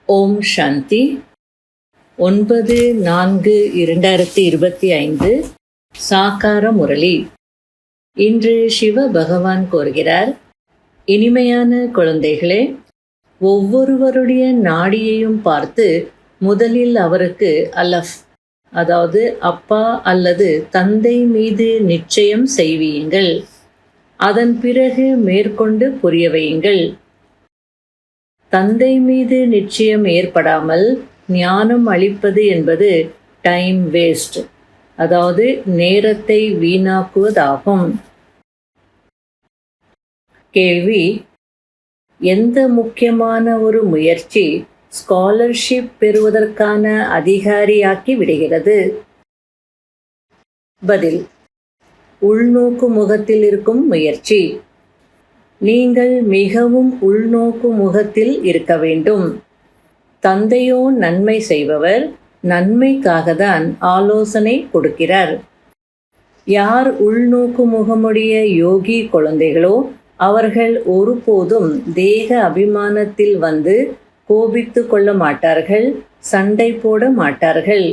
ஓம் சாந்தி. 9/4/2025 சாக்கார முரளி. இன்று சிவ பகவான் கூறுகிறார், இனிமையான குழந்தைகளே, ஒவ்வொருவருடைய நாடியையும் பார்த்து முதலில் அவருக்கு அலஃப், அதாவது அப்பா அல்லது தந்தை மீது நிச்சயம் செய்வீங்கள். அதன் பிறகு மேற்கொண்டு புரிய வையுங்கள். தந்தை மீது நிச்சயம் ஏற்படாமல் ஞானம் அளிப்பது என்பது டைம் வேஸ்ட், அதாவது நேரத்தை வீணாக்குவதாகும். கேள்வி: எந்த முக்கியமான ஒரு முயற்சி ஸ்காலர்ஷிப் பெறுவதற்கான அதிகாரியாக்கி விடுகிறது? பதில்: உள்நோக்கு முகத்தில் இருக்கும் முயற்சி. நீங்கள் மிகவும் உள்நோக்கு முகத்தில் இருக்க வேண்டும். தந்தையோ நன்மை செய்பவர், நன்மைக்காகத்தான் ஆலோசனை கொடுக்கிறார். யார் உள்நோக்கு முகமுடைய யோகி குழந்தைகளோ அவர்கள் ஒருபோதும் தேக அபிமானத்தில் வந்து கோபித்து கொள்ள மாட்டார்கள், சண்டை போட மாட்டார்கள்.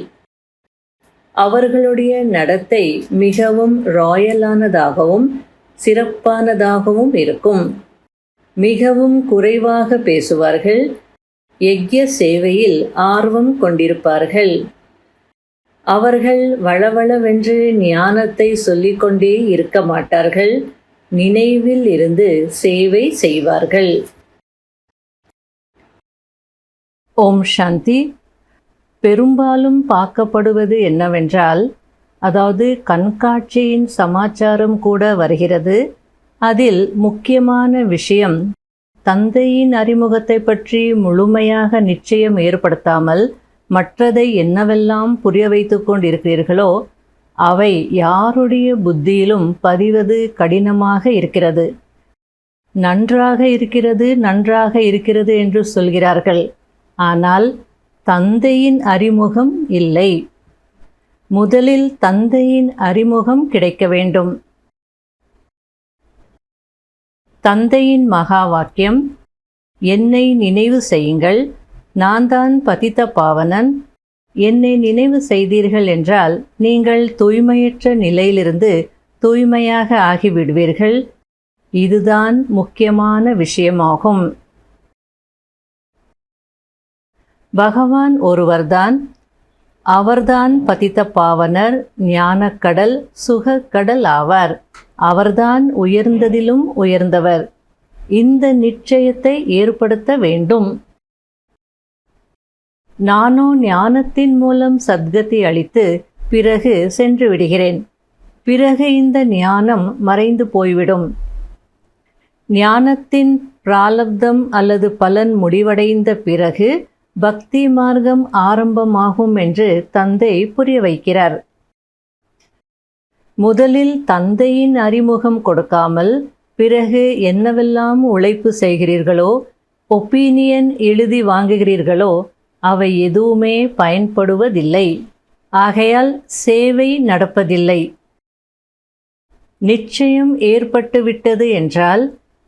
அவர்களுடைய நடத்தை மிகவும் ராயலானதாகவும் சிறப்பானதாகவும் இருக்கும். மிகவும் குறைவாக பேசுவார்கள். யக்ஞ சேவையில் ஆர்வம் கொண்டிருப்பார்கள். அவர்கள் வளவளவென்று ஞானத்தை சொல்லிக்கொண்டே இருக்க மாட்டார்கள். நினைவில் இருந்து சேவை செய்வார்கள். ஓம் சாந்தி. பெரும்பாலும் பார்க்கப்படுவது என்னவென்றால், அதாவது கண்காட்சியின் சமாச்சாரம் கூட வருகிறது. அதில் முக்கியமான விஷயம், தந்தையின் அறிமுகத்தை பற்றி முழுமையாக நிச்சயம் ஏற்படுத்தாமல் மற்றதை என்னவெல்லாம் புரிய வைத்து கொண்டிருக்கிறீர்களோ அவை யாருடைய புத்தியிலும் பதிவது கடினமாக இருக்கிறது. நன்றாக இருக்கிறது, நன்றாக இருக்கிறது என்று சொல்கிறார்கள். ஆனால் தந்தையின் அறிமுகம் இல்லை. முதலில் தந்தையின் அறிமுகம் கிடைக்க வேண்டும். தந்தையின் மகா வாக்கியம், என்னை நினைவு செய்யுங்கள், நான் தான் பதித்த பாவனன். என்னை நினைவு செய்தீர்கள் என்றால் நீங்கள் தூய்மையற்ற நிலையிலிருந்து தூய்மையாக ஆகிவிடுவீர்கள். இதுதான் முக்கியமான விஷயமாகும். பகவான் ஒருவர்தான். அவர்தான் பதித்த பாவனர், ஞானக்கடல், சுகக்கடல் ஆவார். அவர்தான் உயர்ந்ததிலும் உயர்ந்தவர். இந்த நிச்சயத்தை ஏற்படுத்த வேண்டும். நானோ ஞானத்தின் மூலம் சத்கதி அளித்து பிறகு சென்று விடுகிறேன். பிறகு இந்த ஞானம் மறைந்து போய்விடும். ஞானத்தின் பிராலப்தம் அல்லது பலன் முடிவடைந்த பிறகு பக்தி மார்க்கம் ஆரம்பமாகும் என்று தந்தை புரிய வைக்கிறார். முதலில் தந்தையின் அறிமுகம் கொடுக்காமல் பிறகு என்னவெல்லாம் உழைப்பு செய்கிறீர்களோ, ஒப்பீனியன் எழுதி வாங்குகிறீர்களோ அவை எதுவுமே பயன்படுவதில்லை. ஆகையால் சேவை நடப்பதில்லை. நிச்சயம் ஏற்பட்டுவிட்டது என்றால்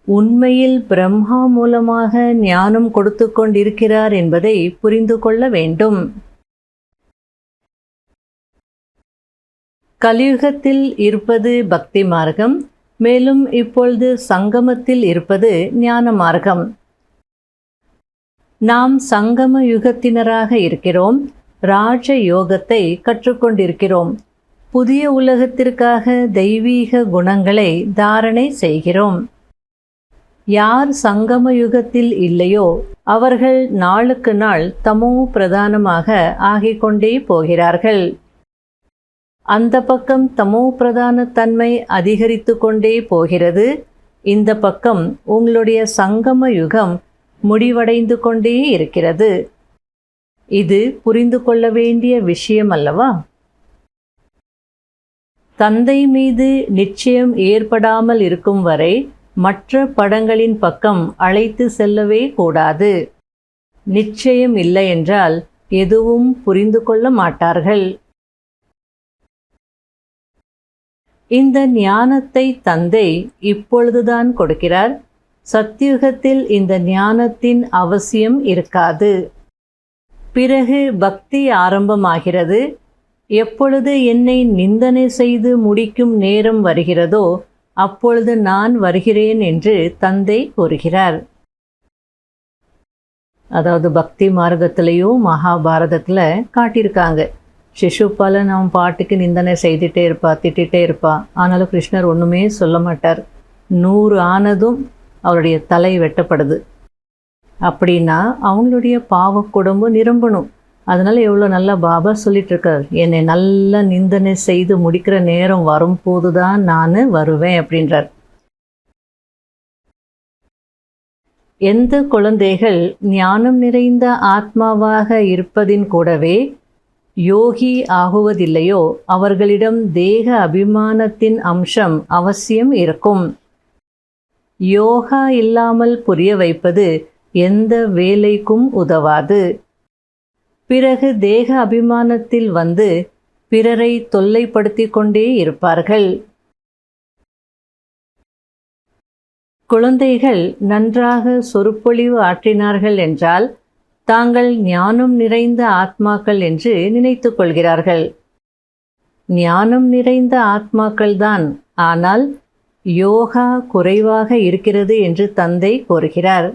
உண்மையில் பிரம்மா மூலமாக ஞானம் கொடுத்து கொண்டிருக்கிறார் என்பதை புரிந்து கொள்ள வேண்டும். கலியுகத்தில் இருப்பது பக்தி மார்க்கம், மேலும் இப்பொழுது சங்கமத்தில் இருப்பது ஞான மார்க்கம். நாம் சங்கம யுகத்தினராக இருக்கிறோம். ராஜ யோகத்தை கற்றுக்கொண்டிருக்கிறோம். புதிய உலகத்திற்காக தெய்வீக குணங்களை தாரணை செய்கிறோம். யார் சங்கம யுகத்தில் இல்லையோ அவர்கள் நாளுக்கு நாள் தமோ பிரதானமாக ஆகிக்கொண்டே போகிறார்கள். அந்த பக்கம் தமோ பிரதான தன்மை அதிகரித்து கொண்டே போகிறது. இந்த பக்கம் உங்களுடைய சங்கம யுகம் முடிவடைந்து கொண்டே இருக்கிறது. இது புரிந்து கொள்ள வேண்டிய விஷயம் அல்லவா? தந்தை மீது நிச்சயம் ஏற்படாமல் இருக்கும் வரை மற்ற படங்களின் பக்கம் அழைத்து செல்லவே கூடாது. நிச்சயம் இல்லை என்றால் எதுவும் புரிந்து கொள்ள மாட்டார்கள். இந்த ஞானத்தை தந்தை இப்பொழுதுதான் கொடுக்கிறார். சத்யுகத்தில் இந்த ஞானத்தின் அவசியம் இருக்காது. பிறகு பக்தி ஆரம்பமாகிறது. எப்பொழுது என்னை நிந்தனை செய்து முடிக்கும் நேரம் வருகிறதோ அப்பொழுது நான் வருகிறேன் என்று தந்தை கூறுகிறார். அதாவது பக்தி மார்க்கத்திலையும் மகாபாரதத்தில் காட்டியிருக்காங்க. சிசுபாலன் அவன் பாட்டுக்கு நிந்தனை செய்துட்டே இருப்பா, திட்டிகிட்டே இருப்பா. ஆனாலும் கிருஷ்ணர் ஒன்றுமே சொல்ல மாட்டார். 100 ஆனதும் அவருடைய தலை வெட்டப்படுது. அப்படின்னா அவங்களுடைய பாவ குடும்பம் நிரம்பணும். அதனால் எவ்வளோ நல்லா பாபா சொல்லிகிட்ருக்கார், என்னை நல்லா நிந்தனை செய்து முடிக்கிற நேரம் வரும்போது தான் நான் வருவேன் அப்படின்றார். எந்த குழந்தைகள் ஞானம் நிறைந்த ஆத்மாவாக இருப்பதின் கூடவே யோகி ஆகுவதில்லையோ அவர்களிடம் தேக அபிமானத்தின் அம்சம் அவசியம் இருக்கும். யோகா இல்லாமல் புரிய வைப்பது எந்த வேலைக்கும் உதவாது. பிறகு தேக அபிமானத்தில் வந்து பிறரை தொல்லைப்படுத்தி கொண்டே இருப்பார்கள். குழந்தைகள் நன்றாக சொற்பொழிவு ஆற்றினார்கள் என்றால் தாங்கள் ஞானம் நிறைந்த ஆத்மாக்கள் என்று நினைத்து கொள்கிறார்கள். ஞானம் நிறைந்த ஆத்மாக்கள்தான், ஆனால் யோகா குறைவாக இருக்கிறது என்று தந்தை கூறுகிறார்.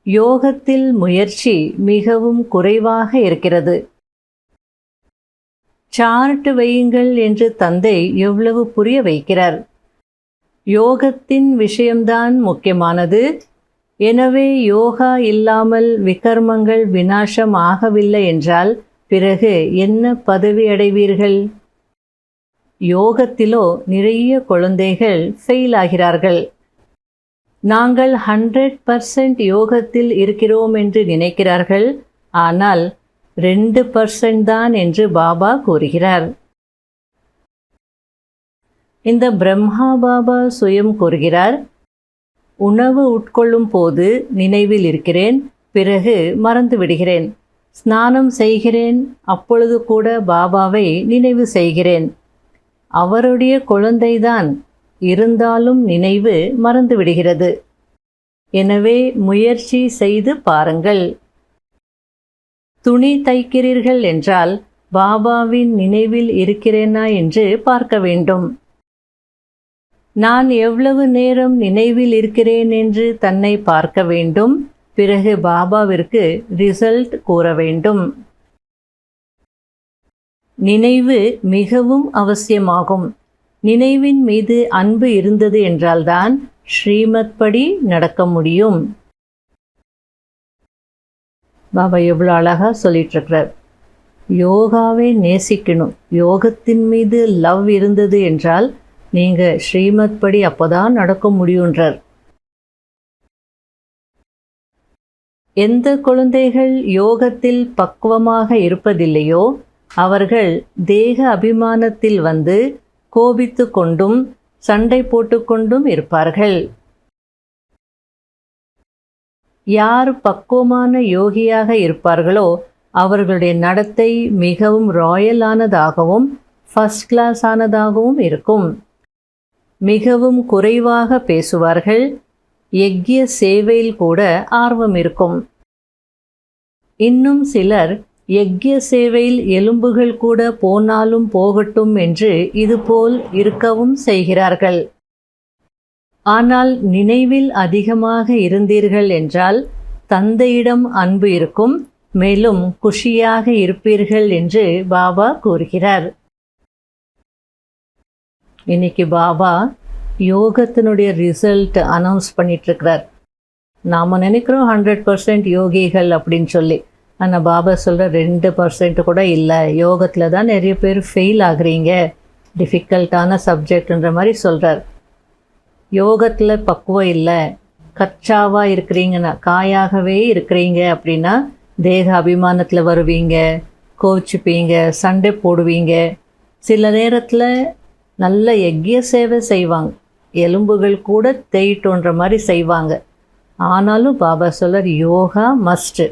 யோகத்தில் முயற்சி மிகவும் குறைவாக இருக்கிறது. சார்ட் வையுங்கள் என்று தந்தை எவ்வளவு புரிய வைக்கிறார். யோகத்தின் விஷயம்தான் முக்கியமானது. எனவே யோகா இல்லாமல் விகர்மங்கள் விநாசம் ஆகவில்லை என்றால் பிறகு என்ன பதவி அடைவீர்கள்? யோகத்திலோ நிறைய குழந்தைகள் ஃபெயில் ஆகிறார்கள். நாங்கள் 100% யோகத்தில் இருக்கிறோம் என்று நினைக்கிறார்கள். ஆனால் 2% தான் என்று பாபா கூறுகிறார். இந்த பிரம்மா பாபா சுயம் கூறுகிறார், உணவு உட்கொள்ளும் போது நினைவில் இருக்கிறேன், பிறகு மறந்து விடுகிறேன். ஸ்நானம் செய்கிறேன், அப்பொழுது கூட பாபாவை நினைவு செய்கிறேன். அவருடைய குழந்தைதான், இருந்தாலும் நினைவு மறந்து விடுகிறது. எனவே முயற்சி செய்து பாருங்கள். துணி தைக்கிறீர்கள் என்றால் பாபாவின் நினைவில் இருக்கிறேனா என்று பார்க்க வேண்டும். நான் எவ்வளவு நேரம் நினைவில் இருக்கிறேன் என்று தன்னை பார்க்க வேண்டும். பிறகு பாபாவிற்கு ரிசல்ட் கூற வேண்டும். நினைவு மிகவும் அவசியமாகும். நினைவின் மீது அன்பு இருந்தது என்றால்தான் ஸ்ரீமத் படி நடக்க முடியும். பாபா எவ்வளோ அழகா சொல்லிட்டு இருக்கிறார். யோகாவை நேசிக்கணும். யோகத்தின் மீது லவ் இருந்தது என்றால் நீங்க ஸ்ரீமத் படி அப்போதான் நடக்க முடியுன்றார். எந்த குழந்தைகள் யோகத்தில் பக்குவமாக இருப்பதில்லையோ அவர்கள் தேக அபிமானத்தில் வந்து கோபித்து கொண்டும் சண்டை போட்டுக்கொண்டும் இருப்பார்கள். யார் பக்குவமான யோகியாக இருப்பார்களோ அவர்களுடைய நடத்தை மிகவும் ராயலானதாகவும் ஃபர்ஸ்ட் கிளாஸ் ஆனதாகவும் இருக்கும். மிகவும் குறைவாக பேசுவார்கள். யக்ய சேவையில் கூட ஆர்வம் இருக்கும். இன்னும் சிலர் யக்ய சேவையில் எலும்புகள் கூட போனாலும் போகட்டும் என்று இதுபோல் இருக்கவும் செய்கிறார்கள். ஆனால் நினைவில் அதிகமாக இருந்தீர்கள் என்றால் தந்தையிடம் அன்பு இருக்கும், மேலும் குஷியாக இருப்பீர்கள் என்று பாபா கூறுகிறார். இன்னைக்கு பாபா யோகத்தினுடைய ரிசல்ட் அனௌன்ஸ் பண்ணிட்டுருக்கிறார். நாம் நினைக்கிறோம் 100% யோகிகள் அப்படின்னு சொல்லி. ஆனால் பாபா சொல்கிற 2% கூட இல்லை. யோகத்தில் தான் நிறைய பேர் ஃபெயில் ஆகுறீங்க, டிஃபிகல்ட்டான சப்ஜெக்ட்ன்ற மாதிரி சொல்கிறார். யோகத்தில் பக்குவம் இல்லை, கச்சாவாக இருக்கிறீங்கன்னா, காயாகவே இருக்கிறீங்க அப்படின்னா தேக அபிமானத்தில் வருவீங்க, கோச்சிப்பீங்க, சண்டை போடுவீங்க. சில நேரத்தில் நல்ல யக்ய சேவை செய்வாங்க, எலும்புகள் கூட தேயிட்டோன்ற மாதிரி செய்வாங்க. ஆனாலும் பாபா சொல்கிறார் யோகா மஸ்ட்டு.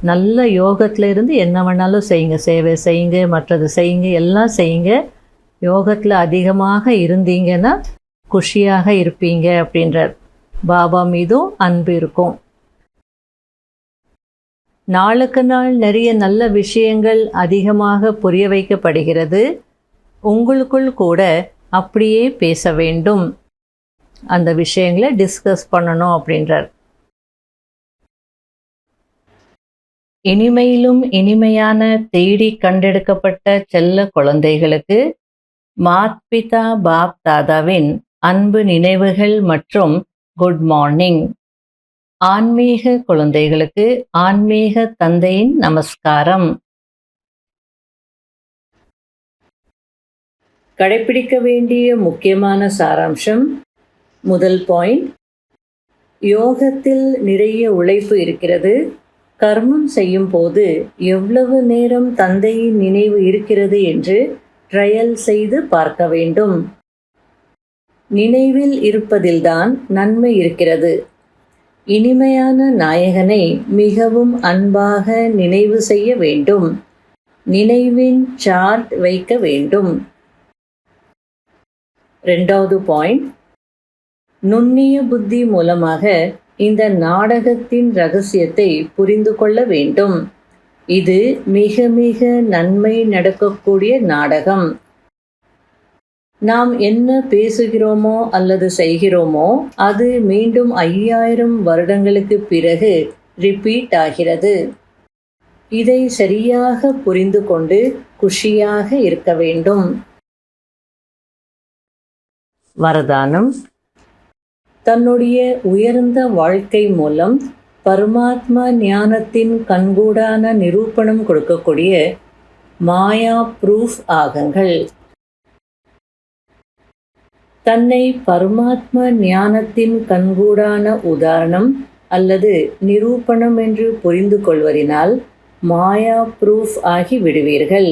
நல்ல யோகத்தில் இருந்து என்ன வேணாலும் செய்யுங்க, சேவை செய்யுங்க, மற்றது செய்யுங்க, எல்லாம் செய்யுங்க. யோகத்தில் அதிகமாக இருந்தீங்கன்னா குஷியாக இருப்பீங்க அப்படின்றார். பாபா மீதும் அன்பு இருக்கும். நாளுக்கு நாள் நிறைய நல்ல விஷயங்கள் அதிகமாக புரிய வைக்கப்படுகிறது. உங்களுக்குள் கூட அப்படியே பேச வேண்டும், அந்த விஷயங்களை டிஸ்கஸ் பண்ணணும் அப்படின்றார். இனிமையிலும் இனிமையான தேடி கண்டெடுக்கப்பட்ட செல்ல குழந்தைகளுக்கு மாத்பிதா பாப் தாதாவின் அன்பு நினைவுகள் மற்றும் குட் மார்னிங். ஆன்மீக குழந்தைகளுக்கு ஆன்மீக தந்தையின் நமஸ்காரம். கடைபிடிக்க வேண்டிய முக்கியமான சாராம்சம். முதல் பாயிண்ட், யோகத்தில் நிறைய உழைப்பு இருக்கிறது. கர்மம் செய்யும் போது எவ்வளவு நேரம் தந்தையின் நினைவு இருக்கிறது என்று ட்ரையல் செய்து பார்க்க வேண்டும். நினைவில் இருப்பதில்தான் நன்மை இருக்கிறது. இனிமையான நாயகனை மிகவும் அன்பாக நினைவு செய்ய வேண்டும். நினைவின் சார்ட் வைக்க வேண்டும். இரண்டாவது பாயிண்ட், நுண்ணிய புத்தி மூலமாக இந்த நாடகத்தின் ரகசியத்தை புரிந்து கொள்ள வேண்டும். இது மிக மிக நன்மை நடக்கக்கூடிய நாடகம். நாம் என்ன பேசுகிறோமோ அல்லது செய்கிறோமோ அது மீண்டும் 5000 வருடங்களுக்கு பிறகு ரிப்பீட் ஆகிறது. இதை சரியாக புரிந்து கொண்டு குஷியாக இருக்க வேண்டும். வரதானம். தன்னுடைய உயர்ந்த வாழ்க்கை மூலம் பரமாத்மா ஞானத்தின் கண்கூடான நிரூபணம் கொடுக்கக்கூடிய மாயா ப்ரூஃப் ஆகுங்கள். தன்னை பரமாத்மா ஞானத்தின் கண்கூடான உதாரணம் அல்லது நிரூபணம் என்று புரிந்து கொள்வதினால் மாயா ப்ரூஃப் ஆகி விடுவீர்கள்.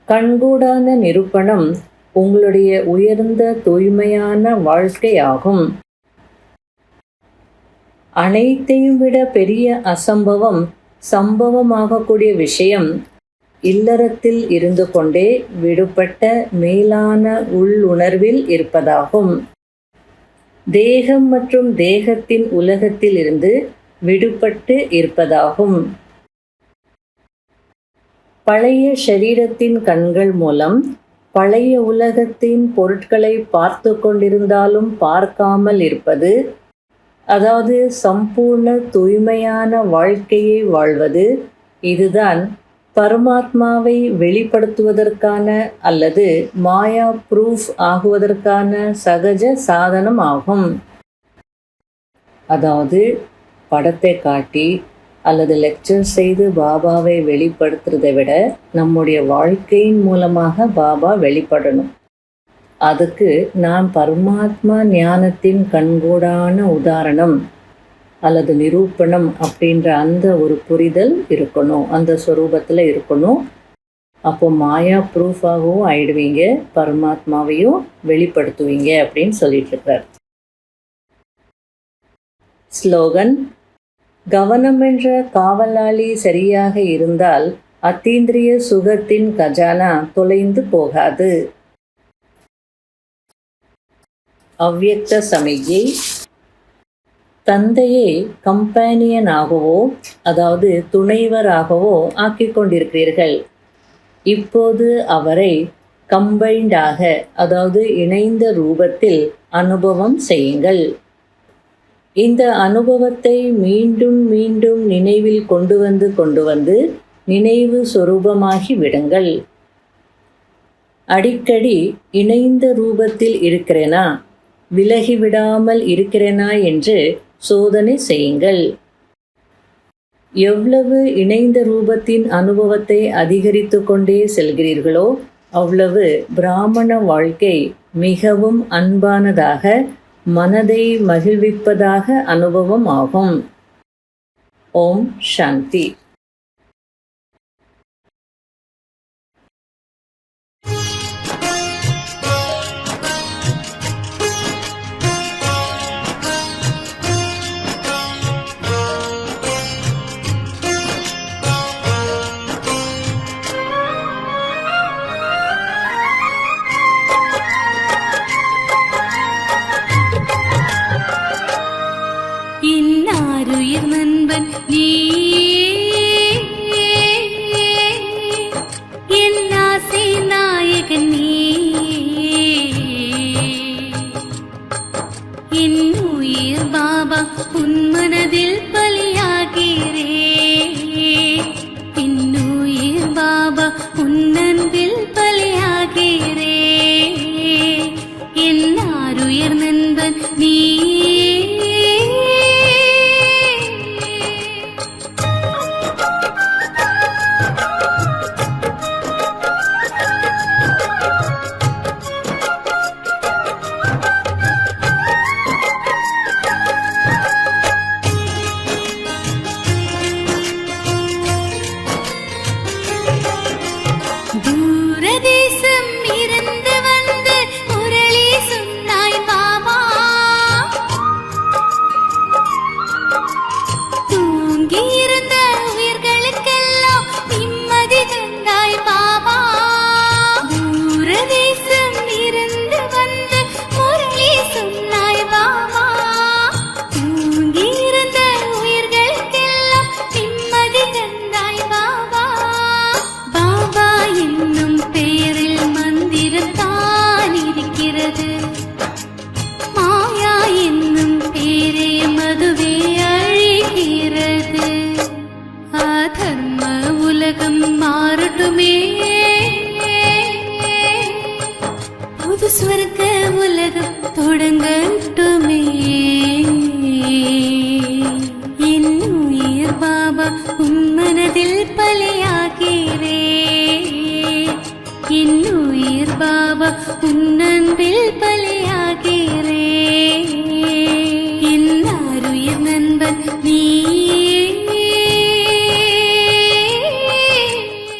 கண்கூடான நிரூபணம் உங்களுடைய உயர்ந்த தூய்மையான வாழ்க்கையாகும். அனைத்தையும் விட பெரிய அசம்பவம் சம்பவமாகக்கூடிய விஷயம் இல்லறத்தில் இருந்து கொண்டே விடுபட்ட மேலான உள்ளுணர்வில் இருப்பதாகும். தேகம் மற்றும் தேகத்தின் உலகத்தில் இருந்து விடுபட்டு இருப்பதாகும். பழைய ஷரீரத்தின் கண்கள் மூலம் பழைய உலகத்தின் பொருட்களை பார்த்து கொண்டிருந்தாலும் பார்க்காமல் இருப்பது, அதாவது சம்பூர்ண தூய்மையான வாழ்க்கையை வாழ்வது, இதுதான் பரமாத்மாவை வெளிப்படுத்துவதற்கான அல்லது மாயா ப்ரூஃப் ஆகுவதற்கான சகஜ சாதனம் ஆகும். அதாவது படத்தை காட்டி அல்லது லெக்சர் செய்து பாபாவை வெளிப்படுத்துறதை விட நம்முடைய வாழ்க்கையின் மூலமாக பாபா வெளிப்படணும். அதுக்கு நாம் பரமாத்மா ஞானத்தின் கண்கூடான உதாரணம் அல்லது நிரூபணம் அப்படின்ற அந்த ஒரு புரிதல் இருக்கணும், அந்த ஸ்வரூபத்தில் இருக்கணும். அப்போ மாயா ப்ரூஃபாகவும் ஆயிடுவீங்க, பரமாத்மாவையும் வெளிப்படுத்துவீங்க அப்படின்னு சொல்லிட்டு இருக்கார். ஸ்லோகன். கவனம் என்ற காவலாளி சரியாக இருந்தால் அத்தீந்திரிய சுகத்தின் கஜானா தொலைந்து போகாது. அவ்யக்த சமிக்ஞை. தந்தையை கம்பேனியனாகவோ அதாவது துணைவராகவோ ஆக்கிக் கொண்டிருக்கிறீர்கள். இப்போது அவரை கம்பைண்டாக அதாவது இணைந்த ரூபத்தில் அனுபவம் செய்யுங்கள். இந்த அனுபவத்தை மீண்டும் மீண்டும் நினைவில் கொண்டு வந்து நினைவு சொரூபமாகி விடுங்கள். அடிக்கடி இணைந்த ரூபத்தில் இருக்கிறேனா, விலகிவிடாமல் இருக்கிறேனா என்று சோதனை செய்யுங்கள். எவ்வளவு இணைந்த ரூபத்தின் அனுபவத்தை அதிகரித்து கொண்டே செல்கிறீர்களோ அவ்வளவு பிராமண வாழ்க்கை மிகவும் அன்பானதாக, மனதை மகிழ்விப்பதாக அனுபவம் ஆகும். ஓம் சாந்தி. இன்னாருயிர் நண்பன் நீயே என்னுயிர் பாபா உன் மனதில் பலியாகிறே, என்னுயிர் பாபா உன் அன்பில் பலியாகிறே, எல்லாருயிர் நண்பன் நீ. தூரதேசம் இருந்து வந்து முரளி சொன்னாய் பாபா, தூங்கியிருந்த உயிர்களுக்கெல்லாம் நிம்மதி தந்தாய் பாபா. தூரதேசம் இருந்து வந்து முரளி சொன்னாய் பாபா, தூங்கியிருந்த உயிர்களுக்கெல்லாம் நிம்மதி தந்தாய் பாபா. பாபா என்னும் பெயரில் மந்திரத்தான் இருக்கிறது, மாயா என்னும் பேரே மதுவே அழிகிறது. அதர்ம உலகம் மாறட்டுமே, புது ஸ்வர்க்க உலகம் தொடங்கட்டுமே. என்னுயிர் பாபா உன் மனதில் பலியாகிறே, என்னுயிர் பாபா உன் அன்பில் பலியாகிறே, எல்லாருயிர் நண்பன் நீ.